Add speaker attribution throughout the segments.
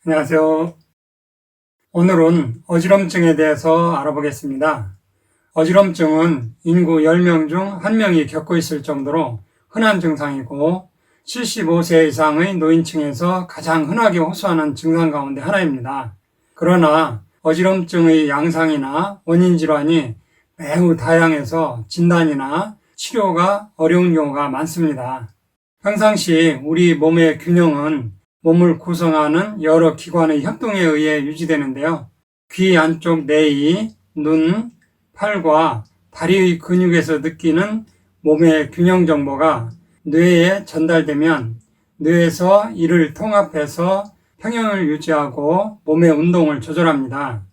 Speaker 1: 안녕하세요. 오늘은 어지럼증에 대해서 알아보겠습니다. 어지럼증은 인구 10명 중 1명이 겪고 있을 정도로 흔한 증상이고 75세 이상의 노인층에서 가장 흔하게 호소하는 증상 가운데 하나입니다. 그러나 어지럼증의 양상이나 원인 질환이 매우 다양해서 진단이나 치료가 어려운 경우가 많습니다. 평상시 우리 몸의 균형은 몸을 구성하는 여러 기관의 협동에 의해 유지되는데요. 귀 안쪽 내이, 눈, 팔과 다리의 근육에서 느끼는 몸의 균형 정보가 뇌에 전달되면 뇌에서 이를 통합해서 평형을 유지하고 몸의 운동을 조절합니다.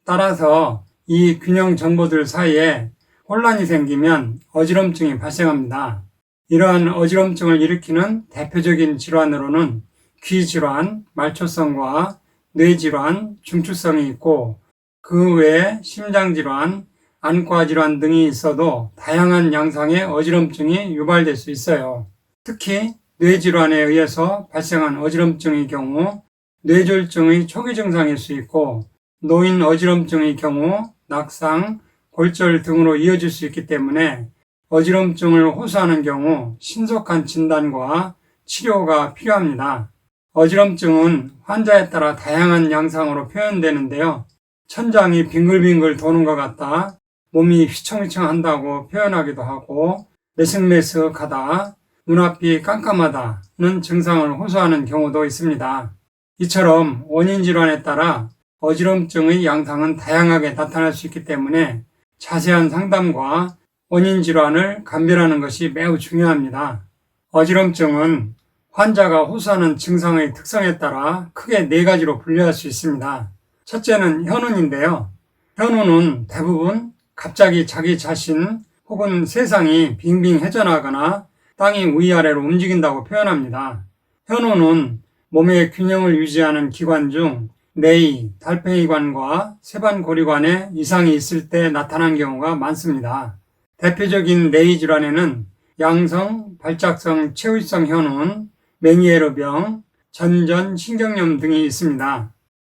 Speaker 1: 따라서 이 균형 정보들 사이에 혼란이 생기면 어지럼증이 발생합니다. 이러한 어지럼증을 일으키는 대표적인 질환으로는 귀질환, 말초성과 뇌질환, 중추성이 있고 그 외에 심장질환, 안과질환 등이 있어도 다양한 양상의 어지럼증이 유발될 수 있어요. 특히 뇌질환에 의해서 발생한 어지럼증의 경우 뇌졸중의 초기 증상일 수 있고 노인 어지럼증의 경우 낙상, 골절 등으로 이어질 수 있기 때문에 어지럼증을 호소하는 경우 신속한 진단과 치료가 필요합니다. 어지럼증은 환자에 따라 다양한 양상으로 표현되는데요. 천장이 빙글빙글 도는 것 같다, 몸이 휘청휘청한다고 표현하기도 하고 메슥메슥하다, 눈앞이 깜깜하다는 증상을 호소하는 경우도 있습니다. 이처럼 원인 질환에 따라 어지럼증의 양상은 다양하게 나타날 수 있기 때문에 자세한 상담과 원인 질환을 감별하는 것이 매우 중요합니다. 어지럼증은 환자가 호소하는 증상의 특성에 따라 크게 4가지로 분류할 수 있습니다. 첫째는 현운인데요. 현운은 대부분 갑자기 자기 자신 혹은 세상이 빙빙 회전하거나 땅이 위아래로 움직인다고 표현합니다. 현운은 몸의 균형을 유지하는 기관 중 뇌의 달팽이관과 세반고리관에 이상이 있을 때 나타난 경우가 많습니다. 대표적인 뇌의 질환에는 양성, 발작성, 체위성 현운, 메니에르병, 전전신경염 등이 있습니다.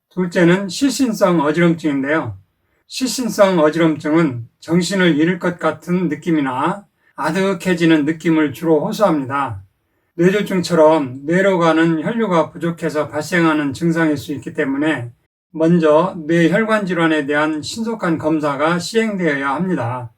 Speaker 1: 둘째는 실신성 어지럼증인데요. 실신성 어지럼증은 정신을 잃을 것 같은 느낌이나 아득해지는 느낌을 주로 호소합니다. 뇌졸중처럼 뇌로 가는 혈류가 부족해서 발생하는 증상일 수 있기 때문에 먼저 뇌혈관 질환에 대한 신속한 검사가 시행되어야 합니다.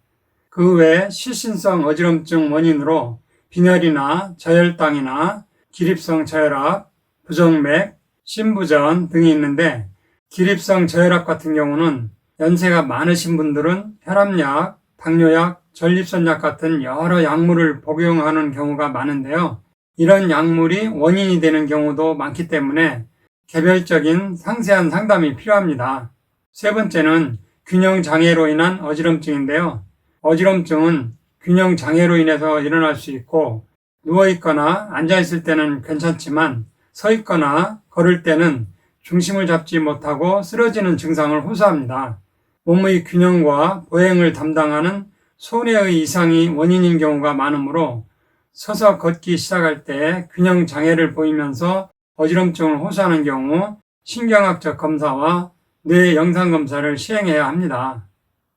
Speaker 1: 그 외 실신성 어지럼증 원인으로 빈혈이나 저혈당이나 기립성 저혈압, 부정맥, 심부전 등이 있는데 기립성 저혈압 같은 경우는 연세가 많으신 분들은 혈압약, 당뇨약, 전립선약 같은 여러 약물을 복용하는 경우가 많은데요. 이런 약물이 원인이 되는 경우도 많기 때문에 개별적인 상세한 상담이 필요합니다. 세 번째는 균형장애로 인한 어지럼증인데요. 어지럼증은 균형장애로 인해서 일어날 수 있고 누워있거나 앉아있을 때는 괜찮지만 서있거나 걸을 때는 중심을 잡지 못하고 쓰러지는 증상을 호소합니다. 몸의 균형과 보행을 담당하는 손해의 이상이 원인인 경우가 많으므로 서서 걷기 시작할 때 균형장애를 보이면서 어지럼증을 호소하는 경우 신경학적 검사와 뇌 영상검사를 시행해야 합니다.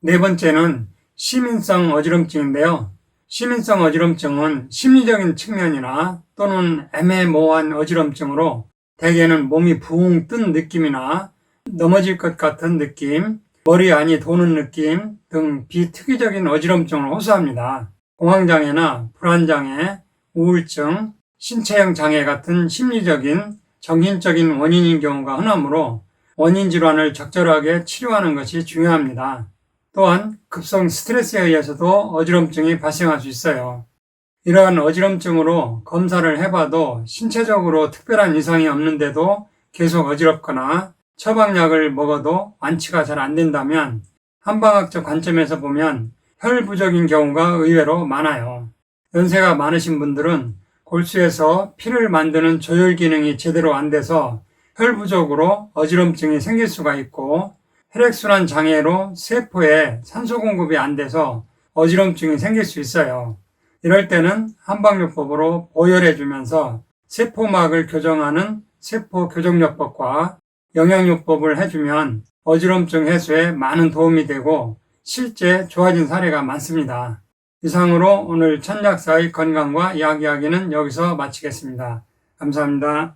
Speaker 1: 네 번째는 시민성 어지럼증인데요. 시민성 어지럼증은 심리적인 측면이나 또는 애매모호한 어지럼증으로 대개는 몸이 붕 뜬 느낌이나 넘어질 것 같은 느낌, 머리 안이 도는 느낌 등 비특이적인 어지럼증을 호소합니다. 공황장애나 불안장애, 우울증, 신체형 장애 같은 심리적인, 정신적인 원인인 경우가 흔하므로 원인 질환을 적절하게 치료하는 것이 중요합니다. 또한 급성 스트레스에 의해서도 어지럼증이 발생할 수 있어요. 이러한 어지럼증으로 검사를 해봐도 신체적으로 특별한 이상이 없는데도 계속 어지럽거나 처방약을 먹어도 완치가 잘 안 된다면 한방학적 관점에서 보면 혈 부족인 경우가 의외로 많아요. 연세가 많으신 분들은 골수에서 피를 만드는 조절 기능이 제대로 안 돼서 혈 부족으로 어지럼증이 생길 수가 있고 혈액순환 장애로 세포에 산소 공급이 안 돼서 어지럼증이 생길 수 있어요. 이럴 때는 한방요법으로 보혈해주면서 세포막을 교정하는 세포교정요법과 영양요법을 해주면 어지럼증 해소에 많은 도움이 되고 실제 좋아진 사례가 많습니다. 이상으로 오늘 천약사의 건강과 약 이야기는 여기서 마치겠습니다. 감사합니다.